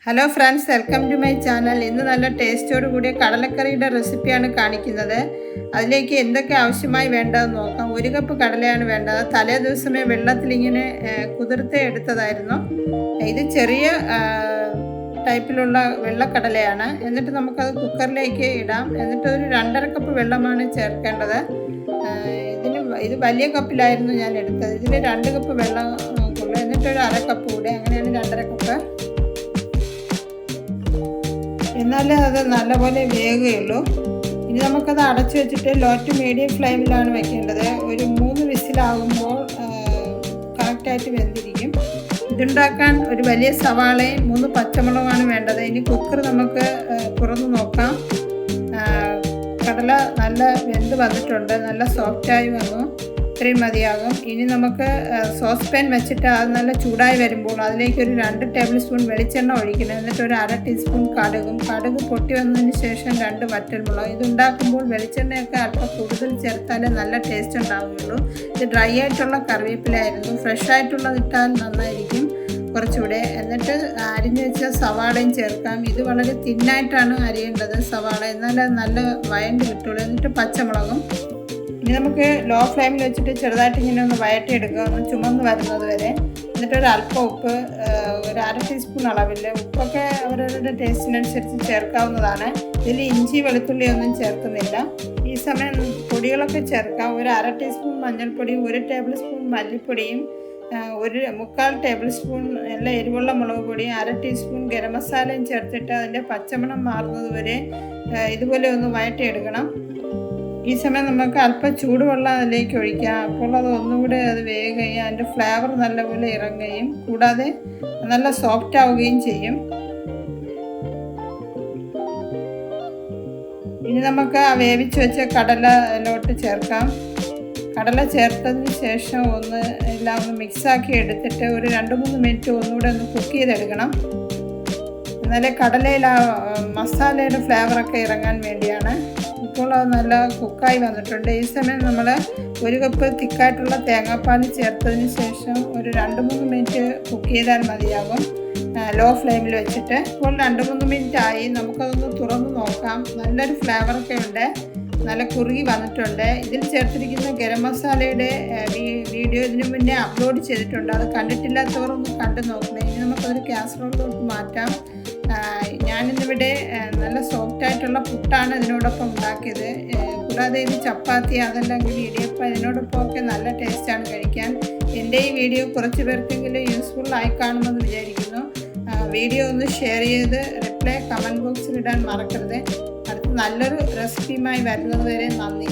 Hello friends, welcome to my channel. ഇന്ന് നല്ല ടേസ്റ്റോട് കൂടിയ കടലക്കറിയുടെ റെസിപ്പിയാണ് കാണിക്കുന്നത്. അതിലേക്ക് എന്തൊക്കെ ആവശ്യമായി വേണ്ടതെന്ന് നോക്കാം. 1 കപ്പ് കടലയാണ് വേണ്ടത്. തലേ ദിവസമേ വെള്ളത്തിലിങ്ങനെ കുതിർത്ത് എടുത്തതായിരുന്നു. ഇത് ചെറിയ ടൈപ്പിലുള്ള വെള്ളക്കടലയാണ്. എന്നിട്ട് നമുക്കത് കുക്കറിലേക്ക് ഇടാം. എന്നിട്ട് ഒരു 2.5 കപ്പ് വെള്ളമാണ് ചേർക്കേണ്ടത്. ഇത് വലിയ കപ്പിലായിരുന്നു ഞാൻ എടുത്തത്. ഇതിൽ 2 കപ്പ് വെള്ളം കൊള്ളും. എന്നിട്ടൊരു 1/2 കപ്പ് കൂടെ, അങ്ങനെയാണ് 2.5 കപ്പ്. എന്നാലേ അത് നല്ലപോലെ വേകുകയുള്ളൂ. ഇനി നമുക്കത് അടച്ചു വെച്ചിട്ട് ലോ ടു മീഡിയം ഫ്ലെയിമിലാണ് വെക്കേണ്ടത്. ഒരു 3 വിസിലാകുമ്പോൾ കറക്റ്റായിട്ട് വെന്തിരിക്കും. ഇതുണ്ടാക്കാൻ ഒരു വലിയ സവാളയും 3 പച്ചമുളകാണ് വേണ്ടത്. ഇനി കുക്കർ നമുക്ക് തുറന്ന് നോക്കാം. കടല നല്ല വെന്ത് വന്നിട്ടുണ്ട്, നല്ല സോഫ്റ്റായി വന്നു. ഇത്രയും മതിയാകും. ഇനി നമുക്ക് സോസ് പാൻ വെച്ചിട്ട് അത് നല്ല ചൂടായി വരുമ്പോൾ അതിലേക്ക് ഒരു 2 ടേബിൾ സ്പൂൺ വെളിച്ചെണ്ണ ഒഴിക്കണം. എന്നിട്ട് ഒരു 1/2 ടീസ്പൂൺ കടുക് പൊട്ടി വന്നതിന് ശേഷം 2 വറ്റൽമുളക്. ഇതുണ്ടാക്കുമ്പോൾ വെളിച്ചെണ്ണയൊക്കെ അല്പം കൂടുതൽ ചേർത്താലേ നല്ല ടേസ്റ്റ് ഉണ്ടാവുകയുള്ളൂ. ഇത് ഡ്രൈ ആയിട്ടുള്ള കറിവേപ്പിലായിരുന്നു. ഫ്രഷ് ആയിട്ടുള്ളത് ഇട്ടാൽ നന്നായിരിക്കും കുറച്ചുകൂടെ. എന്നിട്ട് അരിഞ്ഞ് വെച്ച സവാളയും ചേർക്കാം. ഇത് വളരെ തിന്നായിട്ടാണ് അരിയേണ്ടത് സവാള, എന്നാലേ നല്ല വഴണ്ട് കിട്ടുള്ളൂ. എന്നിട്ട് പച്ചമുളകും. ഇനി നമുക്ക് ലോ ഫ്ലെയിമിൽ വെച്ചിട്ട് ചെറുതായിട്ട് ഇങ്ങനെ ഒന്ന് വഴറ്റിയെടുക്കുക, ഒന്ന് ചുമന്ന് വരുന്നത് വരെ. എന്നിട്ടൊരു അല്പം ഉപ്പ്, ഒരു 1/2 ടീസ്പൂൺ അളവിൽ. ഉപ്പൊക്കെ അവരവരുടെ ടേസ്റ്റിനനുസരിച്ച് ചേർക്കാവുന്നതാണ്. ഇതിൽ ഇഞ്ചി വെളുത്തുള്ളി ഒന്നും ചേർക്കുന്നില്ല. ഈ സമയം പൊടികളൊക്കെ ചേർക്കാം. ഒരു 1/2 ടീസ്പൂൺ മഞ്ഞൾപ്പൊടിയും 1 ടേബിൾ സ്പൂൺ മല്ലിപ്പൊടിയും 1/4 ടേബിൾ സ്പൂൺ എല്ലാ എരിവുള്ള മുളക് പൊടിയും 1/2 ടീസ്പൂൺ ഗരം മസാലയും ചേർത്തിട്ട് അതിൻ്റെ പച്ചമണം മാറുന്നത് വരെ ഇതുപോലെ ഒന്ന് വഴറ്റിയെടുക്കണം. ഈ സമയം നമുക്ക് അല്പം ചൂടുവെള്ളം അതിലേക്ക് ഒഴിക്കാം. അപ്പോൾ അത് ഒന്നുകൂടെ വേകുകയും അതിൻ്റെ ഫ്ലേവർ നല്ലപോലെ ഇറങ്ങുകയും കൂടാതെ നല്ല സോഫ്റ്റ് ആവുകയും ചെയ്യും. ഇനി നമുക്ക് ആ വേവിച്ച് വെച്ച കടലയിലോട്ട് ചേർക്കാം. കടല ചേർത്തതിന് ശേഷം എല്ലാം ഒന്ന് മിക്സാക്കി എടുത്തിട്ട് ഒരു 2-3 മിനിറ്റ് ഒന്നുകൂടെ ഒന്ന് കുക്ക് ചെയ്തെടുക്കണം. എന്നാലേ കടലയിൽ ആ മസാലയുടെ ഫ്ലേവറൊക്കെ ഇറങ്ങാൻ വേണ്ടിയാണ്. ഇപ്പോൾ അത് നല്ല കുക്കായി വന്നിട്ടുണ്ട്. ഈ സമയം നമ്മൾ 1 കപ്പ് തിക്കായിട്ടുള്ള തേങ്ങാപ്പാൽ ചേർത്തതിന് ശേഷം ഒരു 2-3 മിനിറ്റ് കുക്ക് ചെയ്താൽ മതിയാകും, ലോ ഫ്ലെയിമിൽ വെച്ചിട്ട്. ഇപ്പോൾ 2-3 മിനിറ്റ് ആയി. നമുക്കതൊന്ന് തുറന്ന് നോക്കാം. നല്ലൊരു ഫ്ലേവറൊക്കെ ഉണ്ട്, നല്ല കുറുകി വന്നിട്ടുണ്ട്. ഇതിൽ ചേർത്തിരിക്കുന്ന ഗരം മസാലയുടെ വീഡിയോ ഇതിനു മുന്നേ അപ്ലോഡ് ചെയ്തിട്ടുണ്ട്. അത് കണ്ടിട്ടില്ലാത്തവർ ഒന്ന് കണ്ടു നോക്കണേ. ഇനി നമുക്കതൊരു കാസറോളിലോട്ട് മാറ്റാം. ഞാനിന്നിവിടെ നല്ല സോഫ്റ്റായിട്ടുള്ള പുട്ടാണ് ഇതിനോടൊപ്പം ഉണ്ടാക്കിയത്. കൂടാതെ ഇത് ചപ്പാത്തി, അതല്ലെങ്കിൽ ഇടിയപ്പം, ഇതിനോടൊപ്പം ഒക്കെ നല്ല ടേസ്റ്റാണ് കഴിക്കാൻ. എൻ്റെ ഈ വീഡിയോ കുറച്ച് പേർക്കെങ്കിലും യൂസ്ഫുൾ ആയി കാണുമെന്ന് വിചാരിക്കുന്നു. വീഡിയോ ഒന്ന് ഷെയർ ചെയ്ത് റിപ്ലൈ കമൻറ്റ് ബോക്സിൽ ഇടാൻ മറക്കരുത്. അടുത്ത നല്ലൊരു റെസിപ്പിയുമായി വരുന്നത് വരെ നന്ദി.